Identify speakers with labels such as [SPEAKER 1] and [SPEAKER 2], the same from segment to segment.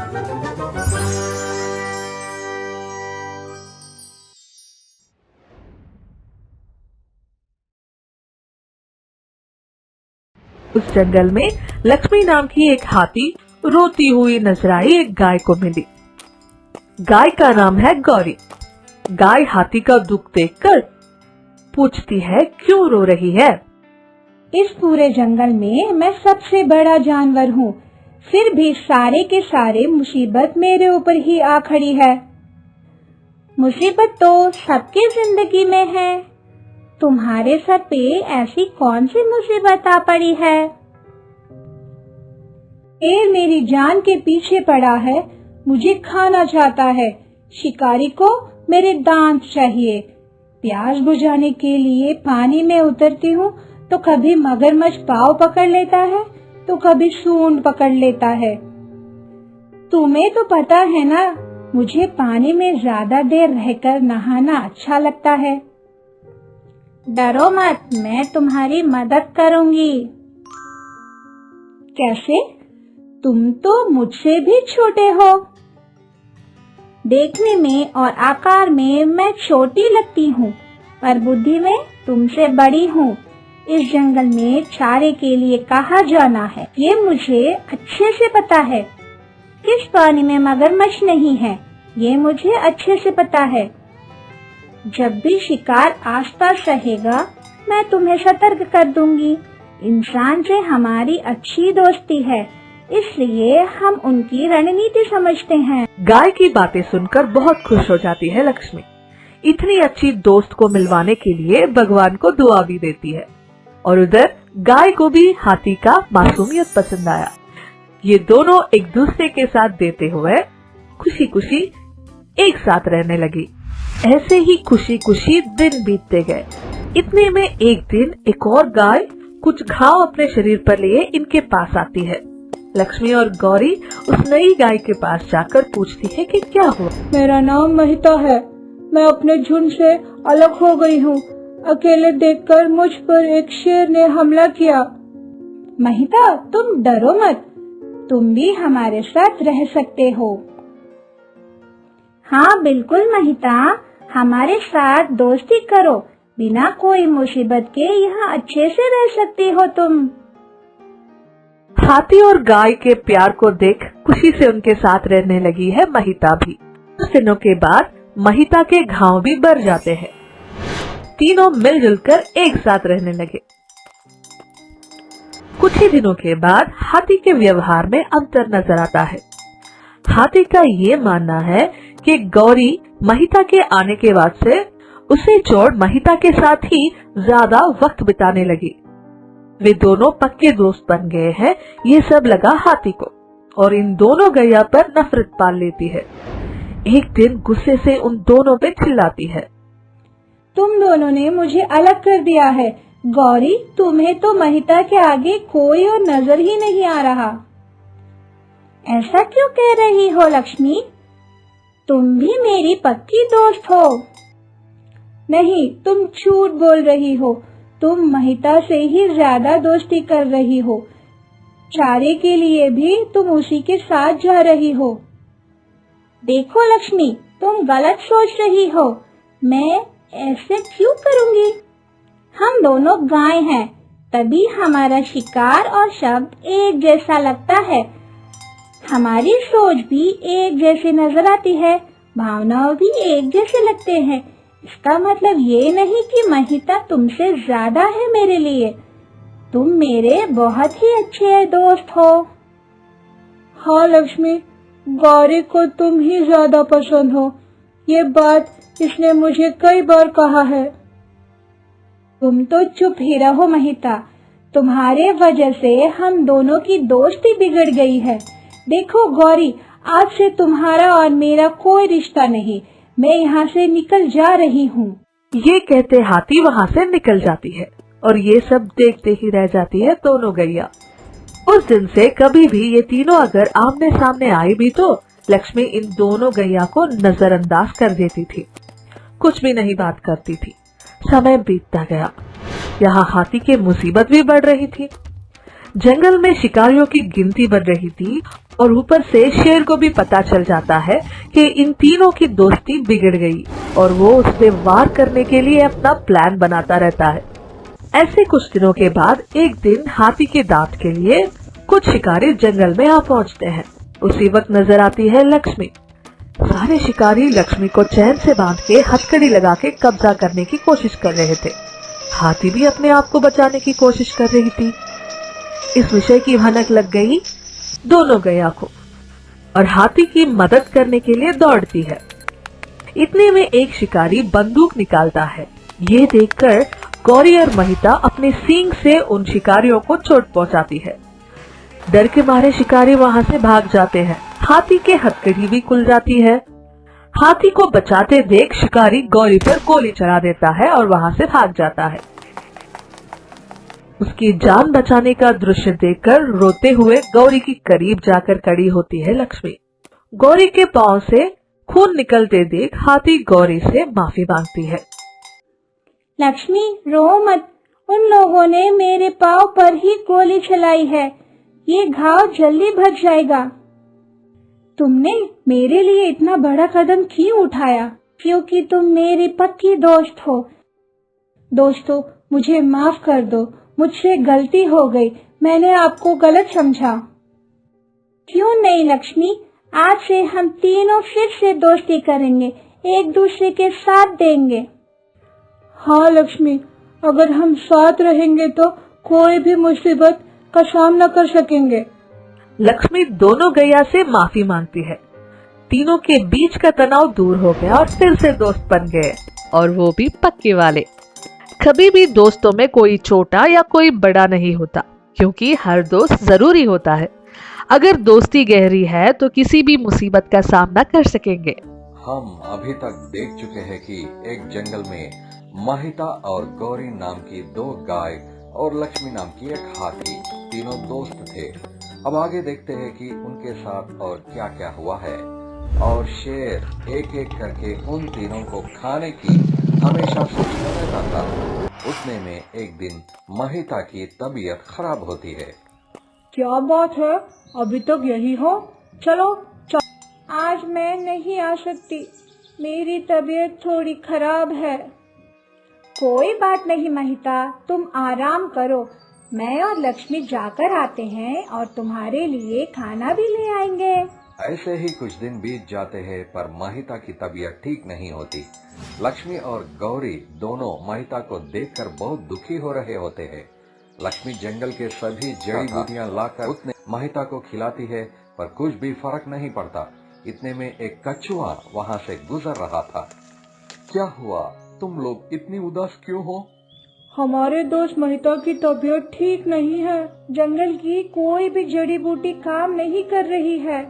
[SPEAKER 1] उस जंगल में लक्ष्मी नाम की एक हाथी रोती हुई नजर आई एक गाय को मिली। गाय का नाम है गौरी। गाय हाथी का दुख देखकर पूछती है, क्यों रो रही है?
[SPEAKER 2] इस पूरे जंगल में मैं सबसे बड़ा जानवर हूँ, फिर भी सारे के सारे मुसीबत मेरे ऊपर ही आ खड़ी है। मुसीबत तो सबकी जिंदगी में है, तुम्हारे सर पे ऐसी कौन सी मुसीबत आ पड़ी है? शेर मेरी जान के पीछे पड़ा है, मुझे खाना चाहता है। शिकारी को मेरे दांत चाहिए। प्यास बुझाने के लिए पानी में उतरती हूँ तो कभी मगरमच्छ पाँव पकड़ लेता है तो कभी सूंड पकड़ लेता है। तुम्हें तो पता है ना, मुझे पानी में ज्यादा देर रहकर नहाना अच्छा लगता है। डरो मत, मैं तुम्हारी मदद करूंगी। कैसे? तुम तो मुझसे भी छोटे हो। देखने में और आकार में मैं छोटी लगती हूँ, पर बुद्धि में तुमसे बड़ी हूँ। इस जंगल में चारे के लिए कहाँ जाना है, ये मुझे अच्छे से पता है। किस पानी में मगरमच्छ नहीं है, ये मुझे अच्छे से पता है। जब भी शिकार आसपास रहेगा, मैं तुम्हें सतर्क कर दूंगी। इंसान से हमारी अच्छी दोस्ती है, इसलिए हम उनकी रणनीति समझते हैं।
[SPEAKER 1] गाय की बातें सुनकर बहुत खुश हो जाती है लक्ष्मी। इतनी अच्छी दोस्त को मिलवाने के लिए भगवान को दुआ भी देती है। और उधर गाय को भी हाथी का मासूमियत पसंद आया। ये दोनों एक दूसरे के साथ देते हुए खुशी खुशी एक साथ रहने लगी। ऐसे ही खुशी खुशी दिन बीतते गए। इतने में एक दिन एक और गाय कुछ घाव अपने शरीर पर लिए इनके पास आती है। लक्ष्मी और गौरी उस नई गाय के पास जाकर पूछती है कि क्या हुआ।
[SPEAKER 2] मेरा नाम महिता है, मैं अपने झुंड से अलग हो गई हूँ। अकेले देखकर मुझ पर एक शेर ने हमला किया। महिता, तुम डरो मत, तुम भी हमारे साथ रह सकते हो। हाँ बिल्कुल महिता, हमारे साथ दोस्ती करो। बिना कोई मुसीबत के यहाँ अच्छे से रह सकती हो तुम।
[SPEAKER 1] हाथी और गाय के प्यार को देख खुशी से उनके साथ रहने लगी है महिता भी। कुछ दिनों के बाद महिता के घाव भी बढ़ जाते हैं। तीनों मिलजुल कर एक साथ रहने लगे। कुछ ही दिनों के बाद हाथी के व्यवहार में अंतर नजर आता है। हाथी का ये मानना है कि गौरी महिता के आने के बाद से उसे छोड़ महिता के साथ ही ज्यादा वक्त बिताने लगी। वे दोनों पक्के दोस्त बन गए हैं, ये सब लगा हाथी को, और इन दोनों गैया पर नफरत पाल लेती है। एक दिन गुस्से से उन दोनों पे चिल्लाती है,
[SPEAKER 2] तुम दोनों ने मुझे अलग कर दिया है। गौरी, तुम्हें तो महिता के आगे कोई और नजर ही नहीं आ रहा। ऐसा क्यों कह रही हो लक्ष्मी? तुम भी मेरी पक्की दोस्त हो। नहीं, तुम झूठ बोल रही हो। तुम महिता से ही ज्यादा दोस्ती कर रही हो। चारे के लिए भी तुम उसी के साथ जा रही हो। देखो लक्ष्मी, तुम गलत सोच रही हो। मैं ऐसे क्यों करूंगी? हम दोनों गाय हैं, तभी हमारा शिकार और शब्द एक जैसा लगता है। हमारी सोच भी एक जैसी नजर आती है, भावनाएं भी एक जैसे लगते हैं। इसका मतलब ये नहीं कि महिता तुमसे ज्यादा है मेरे लिए। तुम मेरे बहुत ही अच्छे दोस्त हो। हाँ लक्ष्मी, गौरी को तुम ही ज्यादा पसंद हो। ये बात इसने मुझे कई बार कहा है। तुम तो चुप ही रहो महिता, तुम्हारे वजह से हम दोनों की दोस्ती बिगड़ गई है। देखो गौरी, आज से तुम्हारा और मेरा कोई रिश्ता नहीं। मैं यहाँ से निकल जा रही हूँ।
[SPEAKER 1] ये कहते हाथी वहाँ से निकल जाती है और ये सब देखते ही रह जाती है दोनों गैया। उस दिन से कभी भी ये तीनों अगर आमने सामने आई भी तो लक्ष्मी इन दोनों गैया को नजरअंदाज कर देती थी, कुछ भी नहीं बात करती थी। समय बीतता गया। यहाँ हाथी की मुसीबत भी बढ़ रही थी। जंगल में शिकारियों की गिनती बढ़ रही थी और ऊपर से शेर को भी पता चल जाता है कि इन तीनों की दोस्ती बिगड़ गई और वो उस पे वार करने के लिए अपना प्लान बनाता रहता है। ऐसे कुछ दिनों के बाद एक दिन हाथी के दांत के लिए कुछ शिकारी जंगल में आ पहुंचते हैं। उसी वक्त नजर आती है लक्ष्मी। सारे शिकारी लक्ष्मी को चैन से बांध के हथकड़ी लगा के कब्जा करने की कोशिश कर रहे थे। हाथी भी अपने आप को बचाने की कोशिश कर रही थी। इस विषय की भनक लग गई दोनों गया को और हाथी की मदद करने के लिए दौड़ती है। इतने में एक शिकारी बंदूक निकालता है। ये देखकर गौरी और महिता अपने सींग से उन शिकारियों को चोट पहुंचाती है। डर के मारे शिकारी वहां से भाग जाते हैं। हाथी के हथकड़ी भी खुल जाती है। हाथी को बचाते देख शिकारी गौरी पर गोली चला देता है और वहां से भाग जाता है। उसकी जान बचाने का दृश्य देखकर रोते हुए गौरी की करीब जाकर खड़ी होती है लक्ष्मी। गौरी के पांव से खून निकलते देख हाथी गौरी से माफी मांगती है।
[SPEAKER 2] लक्ष्मी रो मत, उन लोगों ने मेरे पाँव पर ही गोली चलाई है, ये घाव जल्दी भर जाएगा। तुमने मेरे लिए इतना बड़ा कदम क्यों उठाया? क्योंकि तुम मेरी पक्की दोस्त हो। दोस्तों, मुझे माफ कर दो, मुझसे गलती हो गई, मैंने आपको गलत समझा। क्यों नहीं लक्ष्मी, आज से हम तीनों फिर से दोस्ती करेंगे, एक दूसरे के साथ देंगे। हाँ लक्ष्मी, अगर हम साथ रहेंगे तो कोई भी मुसीबत का सामना कर सकेंगे।
[SPEAKER 1] लक्ष्मी दोनों गैया से माफी मांगती है। तीनों के बीच का तनाव दूर हो गया और फिर से दोस्त बन गए, और वो भी पक्के वाले। कभी भी दोस्तों में कोई छोटा या कोई बड़ा नहीं होता, क्योंकि हर दोस्त जरूरी होता है। अगर दोस्ती गहरी है तो किसी भी मुसीबत का सामना कर सकेंगे।
[SPEAKER 3] हम अभी तक देख चुके हैं कि एक जंगल में महिता और गौरी नाम की 2 गाय और लक्ष्मी नाम की एक हाथी, तीनों दोस्त थे। अब आगे देखते हैं कि उनके साथ और क्या क्या हुआ है। और शेर एक एक करके उन तीनों को खाने की हमेशा सोचता रहता था। उतने में एक दिन महिता की तबीयत खराब होती है।
[SPEAKER 2] क्या बात है, अभी तक यही हो? चलो आज मैं नहीं आ सकती, मेरी तबीयत थोड़ी खराब है। कोई बात नहीं महिता, तुम आराम करो, मैं और लक्ष्मी जाकर आते हैं और तुम्हारे लिए खाना भी ले आएंगे।
[SPEAKER 3] ऐसे ही कुछ दिन बीत जाते हैं, पर महिता की तबीयत ठीक नहीं होती। लक्ष्मी और गौरी दोनों महिता को देखकर बहुत दुखी हो रहे होते हैं। लक्ष्मी जंगल के सभी जड़ी बूटियां लाकर उसने महिता को खिलाती है, पर कुछ भी फर्क नहीं पड़ता। इतने में एक कछुआ वहां से गुजर रहा था। क्या हुआ, तुम लोग इतनी उदास क्यों हो?
[SPEAKER 2] हमारे दोस्त महिता की तबीयत ठीक नहीं है, जंगल की कोई भी जड़ी बूटी काम नहीं कर रही है।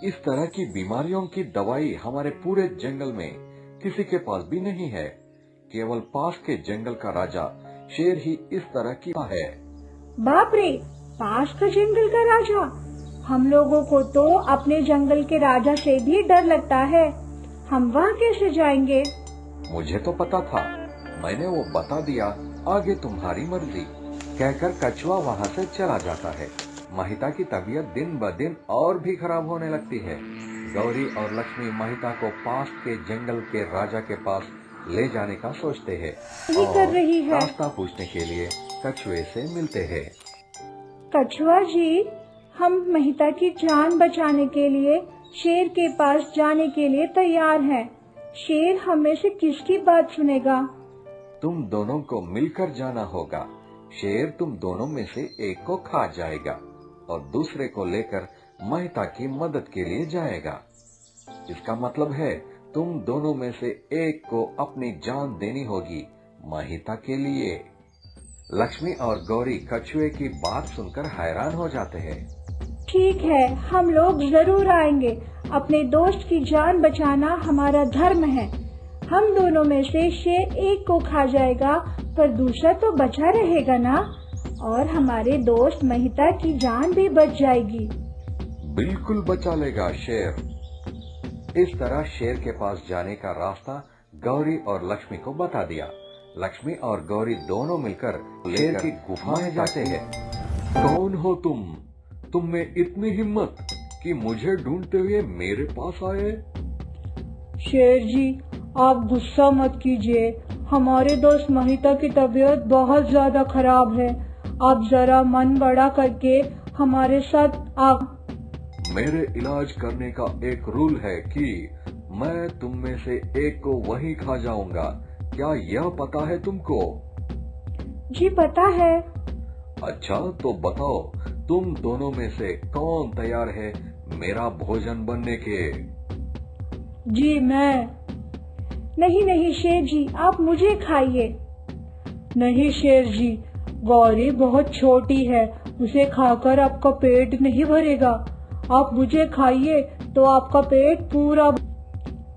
[SPEAKER 3] इस तरह की बीमारियों की दवाई हमारे पूरे जंगल में किसी के पास भी नहीं है। केवल पास के जंगल का राजा शेर ही इस तरह की है।
[SPEAKER 2] बाप रे, पास का जंगल का राजा? हम लोगों को तो अपने जंगल के राजा से भी डर लगता है, हम वहाँ कैसे जाएंगे?
[SPEAKER 3] मुझे तो पता था, मैंने वो बता दिया, आगे तुम्हारी मर्जी, कहकर कछुआ वहाँ से चला जाता है। महिता की तबीयत दिन ब दिन और भी खराब होने लगती है। गौरी और लक्ष्मी महिता को पास के जंगल के राजा के पास ले जाने का सोचते हैं
[SPEAKER 2] कर रही है।
[SPEAKER 3] रास्ता पूछने के लिए कछुए से मिलते हैं।
[SPEAKER 2] कछुआ जी, हम महिता की जान बचाने के लिए शेर के पास जाने के लिए तैयार हैं। शेर हमें से किसकी बात सुनेगा?
[SPEAKER 3] तुम दोनों को मिलकर जाना होगा। शेर तुम दोनों में से एक को खा जाएगा और दूसरे को लेकर महिता की मदद के लिए जाएगा। इसका मतलब है तुम दोनों में से एक को अपनी जान देनी होगी महिता के लिए। लक्ष्मी और गौरी कछुए की बात सुनकर हैरान हो जाते हैं।
[SPEAKER 2] ठीक है, हम लोग जरूर आएंगे, अपने दोस्त की जान बचाना हमारा धर्म है। हम दोनों में से शेर एक को खा जाएगा, पर दूसरा तो बचा रहेगा ना, और हमारे दोस्त महिता की जान भी बच जाएगी।
[SPEAKER 3] बिल्कुल बचा लेगा शेर। इस तरह शेर के पास जाने का रास्ता गौरी और लक्ष्मी को बता दिया। लक्ष्मी और गौरी दोनों मिलकर शेर की गुफा में जाते हैं। कौन हो तुम में इतनी हिम्मत? कि मुझे ढूंढते हुए मेरे पास आए?
[SPEAKER 2] शेर जी, आप गुस्सा मत कीजिए। हमारे दोस्त महिता की तबीयत बहुत ज्यादा खराब है। आप जरा मन बड़ा करके हमारे साथ आप।
[SPEAKER 3] मेरे इलाज करने का एक रूल है कि मैं तुम में से एक को वहीं खा जाऊंगा। क्या यह पता है तुमको?
[SPEAKER 2] जी पता है।
[SPEAKER 3] अच्छा, तो बताओ तुम दोनों में से कौन तैयार है मेरा भोजन बनने के?
[SPEAKER 2] जी मैं। नहीं नहीं शेर जी, आप मुझे खाइए। नहीं शेर जी, गौरी बहुत छोटी है, उसे खाकर आपका पेट नहीं भरेगा। आप मुझे खाइए तो आपका पेट पूरा।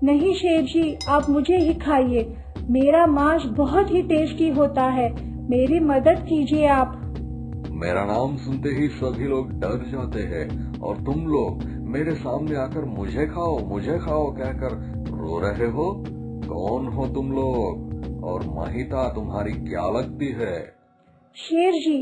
[SPEAKER 2] नहीं शेर जी, आप मुझे ही खाइए। मेरा मांस बहुत ही टेस्टी होता है। मेरी मदद कीजिए आप।
[SPEAKER 3] मेरा नाम सुनते ही सभी लोग डर जाते हैं और तुम लोग मेरे सामने आकर मुझे खाओ कहकर रो रहे हो। कौन हो तुम लोग और महिता तुम्हारी क्या लगती है?
[SPEAKER 2] शेर जी,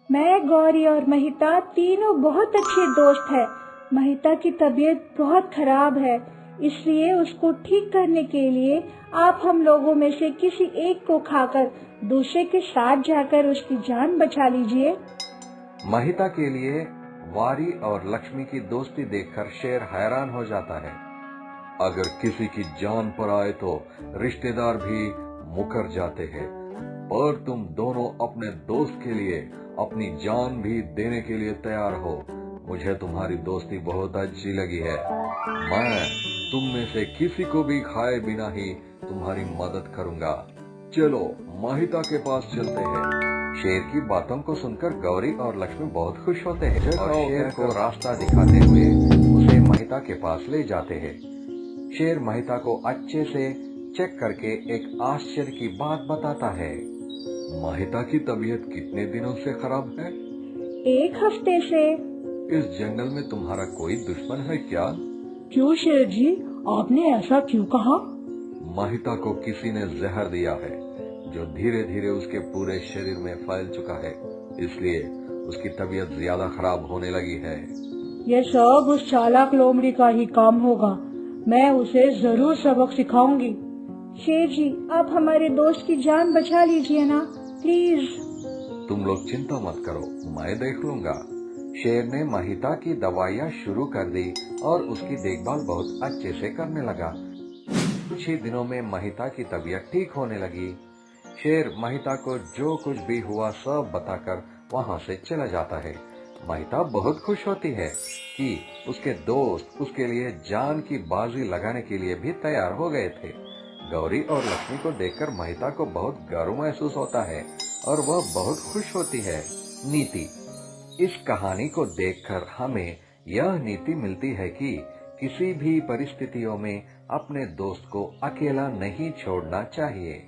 [SPEAKER 2] मैं, गौरी और महिता तीनों बहुत अच्छे दोस्त हैं। महिता की तबीयत बहुत खराब है, इसलिए उसको ठीक करने के लिए आप हम लोगों में से किसी एक को खाकर दूसरे के साथ जाकर उसकी जान बचा लीजिए।
[SPEAKER 3] महिता के लिए वारी और लक्ष्मी की दोस्ती देखकर शेर हैरान हो जाता है। अगर किसी की जान पर आए तो रिश्तेदार भी मुकर जाते हैं, पर तुम दोनों अपने दोस्त के लिए अपनी जान भी देने के लिए तैयार हो। मुझे तुम्हारी दोस्ती बहुत अच्छी लगी है। मैं तुम में से किसी को भी खाए बिना ही तुम्हारी मदद करूंगा। चलो महिता के पास चलते हैं। शेर की बातों को सुनकर गौरी और लक्ष्मी बहुत खुश होते हैं और शेर को रास्ता दिखाते हुए उसे महिता के पास ले जाते हैं। शेर महिता को अच्छे से चेक करके एक आश्चर्य की बात बताता है। महिता की तबीयत कितने दिनों से खराब है?
[SPEAKER 2] 1 हफ्ते से।
[SPEAKER 3] इस जंगल में तुम्हारा कोई दुश्मन है क्या?
[SPEAKER 2] क्यों शेर जी, आपने ऐसा क्यों कहा?
[SPEAKER 3] महिता को किसी ने जहर दिया है जो धीरे धीरे उसके पूरे शरीर में फैल चुका है, इसलिए उसकी तबीयत ज्यादा खराब होने लगी है।
[SPEAKER 2] ये सब उस चालाक लोमड़ी का ही काम होगा। मैं उसे जरूर सबक सिखाऊंगी। शेर जी, आप हमारे दोस्त की जान बचा लीजिए ना, प्लीज।
[SPEAKER 3] तुम लोग चिंता मत करो, मैं देख लूंगा। शेर ने महिता की दवाइयाँ शुरू कर दी और उसकी देखभाल बहुत अच्छे से करने लगा। कुछ ही दिनों में महिता की तबीयत ठीक होने लगी। शेर महिता को जो कुछ भी हुआ सब बताकर वहाँ से चला जाता है। महिता बहुत खुश होती है कि उसके दोस्त उसके लिए जान की बाजी लगाने के लिए भी तैयार हो गए थे। गौरी और लक्ष्मी को देखकर महिता को बहुत गर्व महसूस होता है और वह बहुत खुश होती है। नीति: इस कहानी को देखकर हमें यह नीति मिलती है कि किसी भी परिस्थितियों में अपने दोस्त को अकेला नहीं छोड़ना चाहिए।